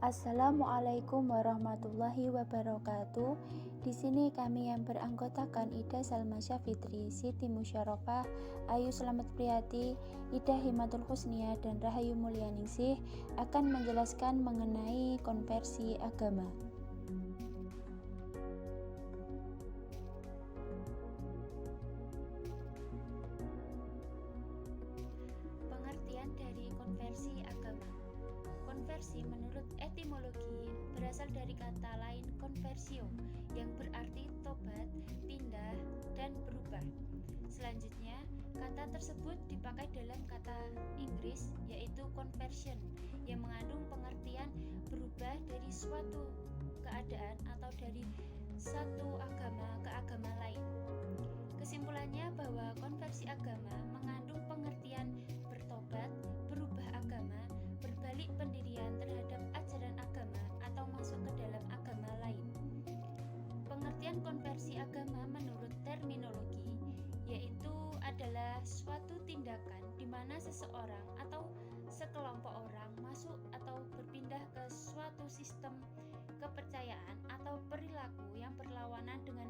Assalamualaikum warahmatullahi wabarakatuh. Di sini kami yang beranggotakan Ida Salmasya Fitri, Siti Musyarakah, Ayu Slamet Priyati, Ida Himatul Husnia, dan Rahayu Mulyaningsih akan menjelaskan mengenai konversi agama. Pengertian dari konversi agama. Konversi menurut etimologi berasal dari kata lain conversio yang berarti tobat, pindah, dan berubah. Selanjutnya, kata tersebut dipakai dalam kata Inggris yaitu conversion yang mengandung pengertian berubah dari suatu keadaan atau dari satu agama ke agama lain. Kesimpulannya bahwa konversi agama mengandung pengertian bertobat, berubah agama, berbalik pendirian terhadap ajaran agama atau masuk ke dalam agama lain. Pengertian konversi agama menurut terminologi yaitu adalah suatu tindakan di mana seseorang atau sekelompok orang masuk atau berpindah ke suatu sistem kepercayaan atau perilaku yang berlawanan dengan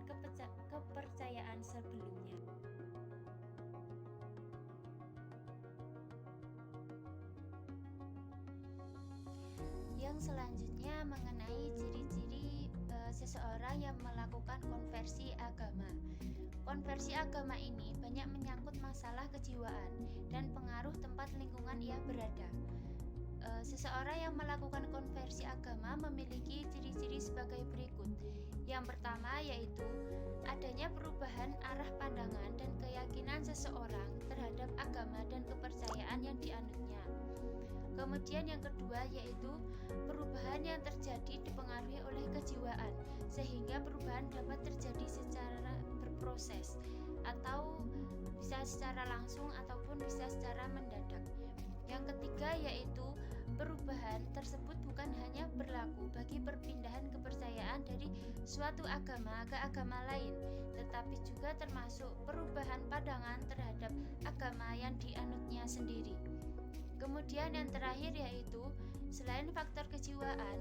kepercayaan sebelumnya. Yang selanjutnya mengenai ciri-ciri seseorang yang melakukan konversi agama. Konversi agama ini banyak menyangkut masalah kejiwaan dan pengaruh tempat lingkungan ia berada. Seseorang yang melakukan konversi agama memiliki ciri-ciri sebagai berikut. Yang pertama yaitu adanya perubahan arah pandangan dan keyakinan seseorang terhadap agama dan kepercayaan yang dianutnya. Kemudian yang kedua yaitu perubahan yang terjadi dipengaruhi oleh kejiwaan, sehingga perubahan dapat terjadi secara berproses atau bisa secara langsung ataupun bisa secara mendadak. Yang ketiga yaitu perubahan tersebut bukan hanya berlaku bagi perpindahan kepercayaan dari suatu agama ke agama lain, tetapi juga termasuk perubahan pandangan terhadap agama yang dianutnya sendiri. Kemudian yang terakhir yaitu selain faktor kejiwaan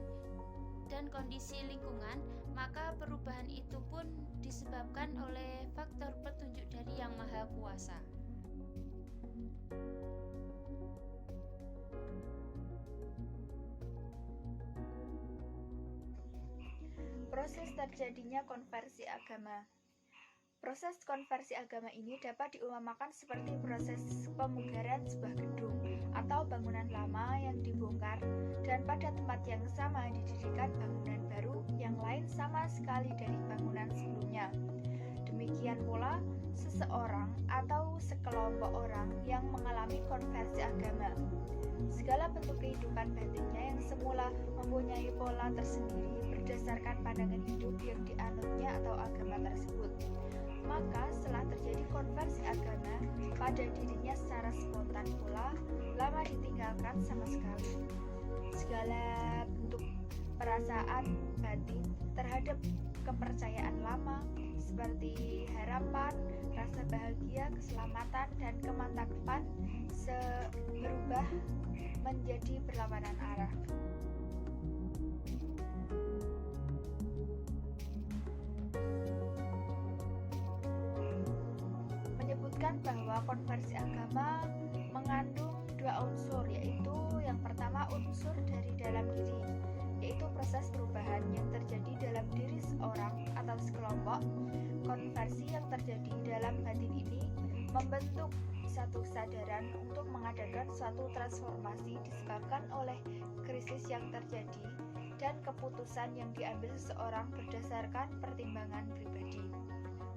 dan kondisi lingkungan, maka perubahan itu pun disebabkan oleh faktor petunjuk dari Yang Maha Kuasa. Proses terjadinya konversi agama. Proses konversi agama ini dapat diumpamakan seperti proses pemugaran sebuah gedung atau bangunan lama yang dibongkar dan pada tempat yang sama didirikan bangunan baru yang lain sama sekali dari bangunan sebelumnya. Demikian pula seseorang atau sekelompok orang yang mengalami konversi agama. Segala bentuk kehidupan batinnya yang semula mempunyai pola tersendiri berdasarkan pandangan hidup yang dianutnya atau agama tersebut. Maka setelah terjadi konversi agama pada dirinya secara spontan pula lama ditinggalkan sama sekali. Segala bentuk perasaan batin terhadap kepercayaan lama seperti harapan, rasa bahagia, keselamatan, dan kemantapan berubah menjadi berlawanan arah. Menyebutkan bahwa konversi agama mengandung dua unsur, yaitu yang pertama unsur dari dalam diri, yaitu proses perubahan yang terjadi dalam diri seorang atau sekelompok. Konversi yang terjadi dalam batin ini membentuk satu kesadaran untuk mengadakan suatu transformasi disebabkan oleh krisis yang terjadi dan keputusan yang diambil seseorang berdasarkan pertimbangan pribadi.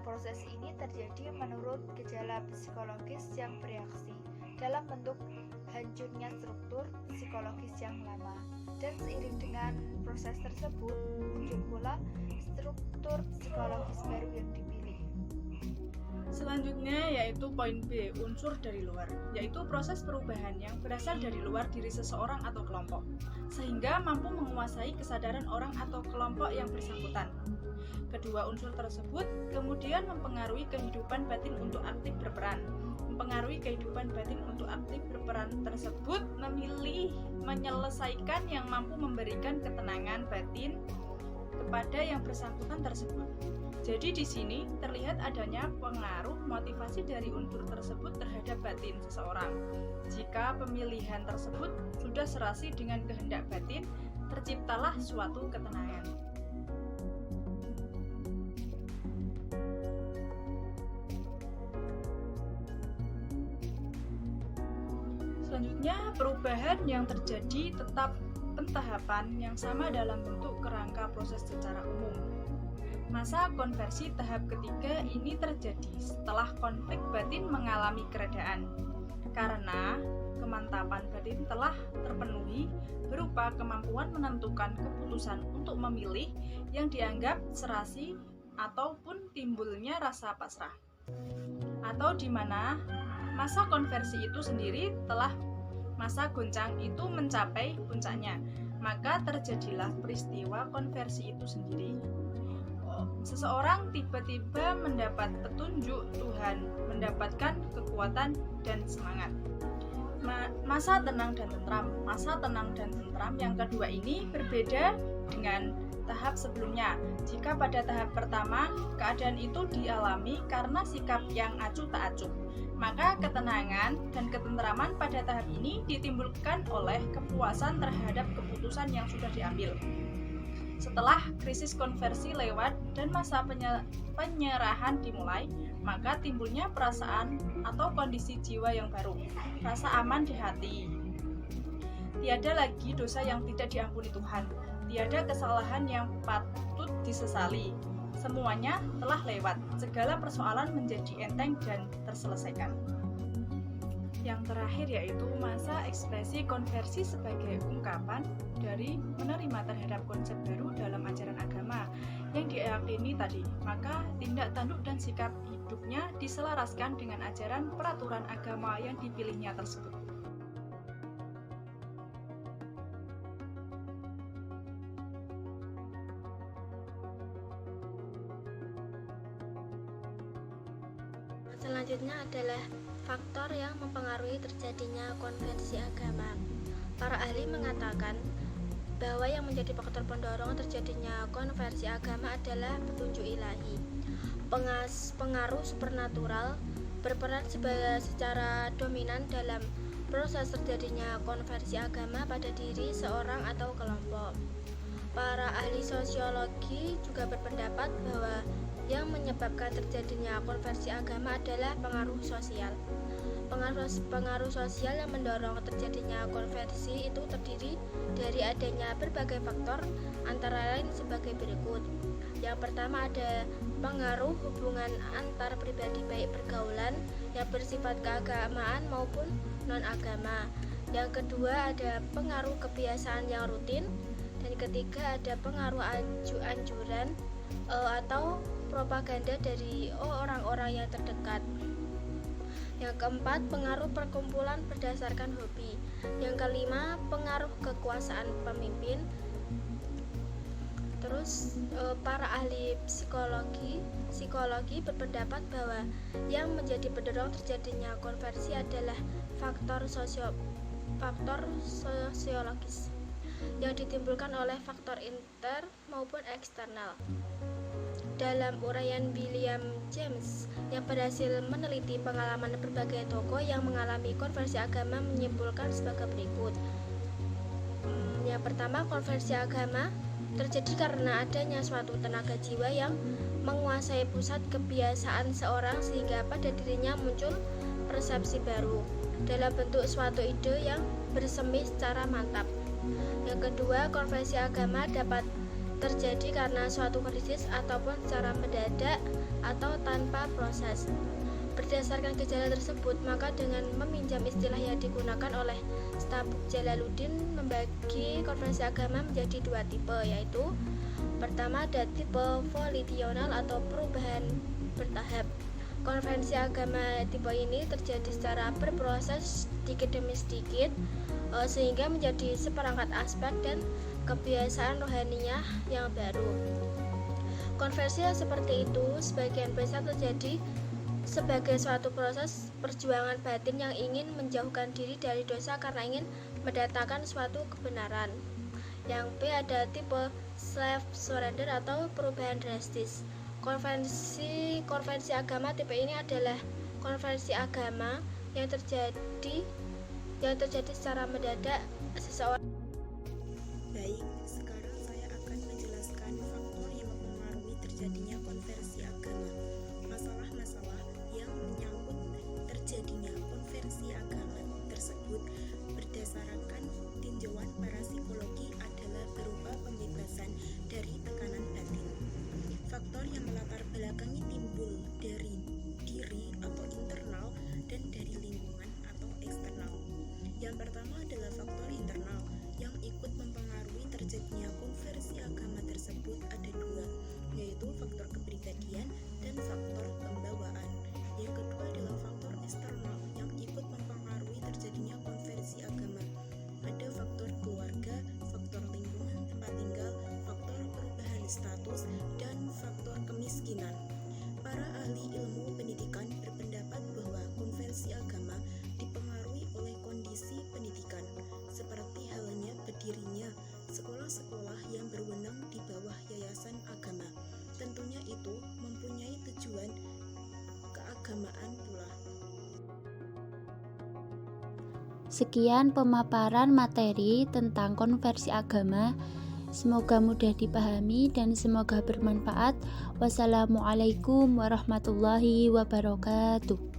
Proses ini terjadi menurut gejala psikologis yang bereaksi dalam bentuk hancurnya struktur psikologis yang lama, dan seiring dengan proses tersebut muncul pula struktur psikologis baru yang dipilih. Selanjutnya yaitu poin B, unsur dari luar, yaitu proses perubahan yang berasal dari luar diri seseorang atau kelompok, sehingga mampu menguasai kesadaran orang atau kelompok yang bersangkutan. Kedua unsur tersebut kemudian mempengaruhi kehidupan batin untuk aktif berperan. Mempengaruhi kehidupan batin untuk aktif berperan tersebut memilih menyelesaikan yang mampu memberikan ketenangan batin kepada yang bersangkutan tersebut. Jadi di sini terlihat adanya pengaruh motivasi dari unsur tersebut terhadap batin seseorang. Jika pemilihan tersebut sudah serasi dengan kehendak batin, terciptalah suatu ketenangan. Selanjutnya, perubahan yang terjadi tetap pentahapan yang sama dalam bentuk kerangka proses secara umum. Masa konversi tahap ketiga ini terjadi setelah konflik batin mengalami keredaan, karena kemantapan batin telah terpenuhi berupa kemampuan menentukan keputusan untuk memilih yang dianggap serasi ataupun timbulnya rasa pasrah, atau di mana masa konversi itu sendiri telah masa goncang itu mencapai puncaknya, maka terjadilah peristiwa konversi itu sendiri. Seseorang tiba-tiba mendapat petunjuk Tuhan, mendapatkan kekuatan dan semangat. Masa tenang dan tentram. Masa tenang dan tentram yang kedua ini berbeda dengan tahap sebelumnya. Jika pada tahap pertama keadaan itu dialami karena sikap yang acuh tak acuh, maka ketenangan dan ketentraman pada tahap ini ditimbulkan oleh kepuasan terhadap keputusan yang sudah diambil. Setelah krisis konversi lewat dan masa penyerahan dimulai, maka timbulnya perasaan atau kondisi jiwa yang baru, rasa aman di hati. Tiada lagi dosa yang tidak diampuni Tuhan, tiada kesalahan yang patut disesali. Semuanya telah lewat, segala persoalan menjadi enteng dan terselesaikan. Yang terakhir yaitu masa ekspresi konversi sebagai ungkapan dari menerima terhadap konsep baru dalam ajaran agama yang diyakini tadi. Maka tindak tanduk dan sikap hidupnya diselaraskan dengan ajaran peraturan agama yang dipilihnya tersebut. Selanjutnya adalah faktor yang mempengaruhi terjadinya konversi agama. Para ahli mengatakan bahwa yang menjadi faktor pendorong terjadinya konversi agama adalah petunjuk ilahi. Pengaruh supernatural berperan secara dominan dalam proses terjadinya konversi agama pada diri seorang atau kelompok. Para ahli sosiologi juga berpendapat bahwa yang menyebabkan terjadinya konversi agama adalah pengaruh sosial. Pengaruh sosial yang mendorong terjadinya konversi itu terdiri dari adanya berbagai faktor, antara lain sebagai berikut. Yang pertama ada pengaruh hubungan antar pribadi baik pergaulan yang bersifat keagamaan maupun non-agama. Yang kedua ada pengaruh kebiasaan yang rutin. Dan ketiga ada pengaruh anjuran atau propaganda dari orang-orang yang terdekat. Yang keempat, pengaruh perkumpulan berdasarkan hobi. Yang kelima, pengaruh kekuasaan pemimpin. Terus para ahli psikologi berpendapat bahwa yang menjadi pendorong terjadinya konversi adalah faktor sosiologis yang ditimbulkan oleh faktor inter maupun eksternal. Dalam uraian William James yang berhasil meneliti pengalaman berbagai tokoh yang mengalami konversi agama menyimpulkan sebagai berikut. Yang pertama, konversi agama terjadi karena adanya suatu tenaga jiwa yang menguasai pusat kebiasaan seorang sehingga pada dirinya muncul persepsi baru dalam bentuk suatu ide yang bersemi secara mantap. Yang kedua, konversi agama dapat terjadi karena suatu krisis ataupun secara mendadak atau tanpa proses. Berdasarkan gejala tersebut, maka dengan meminjam istilah yang digunakan oleh Stabuk Jalaluddin membagi konversi agama menjadi dua tipe, yaitu pertama ada tipe volitional atau perubahan bertahap. Konversi agama tipe ini terjadi secara berproses sedikit demi sedikit, sehingga menjadi seperangkat aspek dan kebiasaan rohaninya yang baru. Konversi yang seperti itu sebagian besar terjadi sebagai suatu proses perjuangan batin yang ingin menjauhkan diri dari dosa karena ingin mendatangkan suatu kebenaran. Yang B ada tipe self surrender atau perubahan drastis. Konversi agama tipe ini adalah konversi agama yang terjadi secara mendadak seseorang. Baik, sekarang saya akan menjelaskan faktor yang mempengaruhi terjadinya konversi agama. Masalah-masalah yang menyangkut terjadinya konversi agama tersebut berdasarkan tinjauan para psikologi adalah berupa pembebasan dari tekanan batin. Faktor yang melatar belakangi timbul dari diri atau internal dan dari lingkungan atau eksternal. Yang pertama adalah faktor internal yang ikut mempengaruhi terjadinya konversi agama tersebut ada dua, yaitu faktor kepribadian dan faktor pembawaan. Yang kedua adalah faktor eksternal yang ikut mempengaruhi terjadinya konversi agama. Ada faktor keluarga, faktor lingkungan tempat tinggal, faktor perubahan status, dan faktor kemiskinan. Para ahli ilmu pendidikan berpendapat bahwa konversi agama dipengaruhi oleh kondisi pendidikan, seperti halnya berdirinya sekolah-sekolah yang berwenang di bawah yayasan agama. Tentunya itu mempunyai tujuan keagamaan pula. Sekian pemaparan materi tentang konversi agama. Semoga mudah dipahami dan semoga bermanfaat. Wassalamualaikum warahmatullahi wabarakatuh.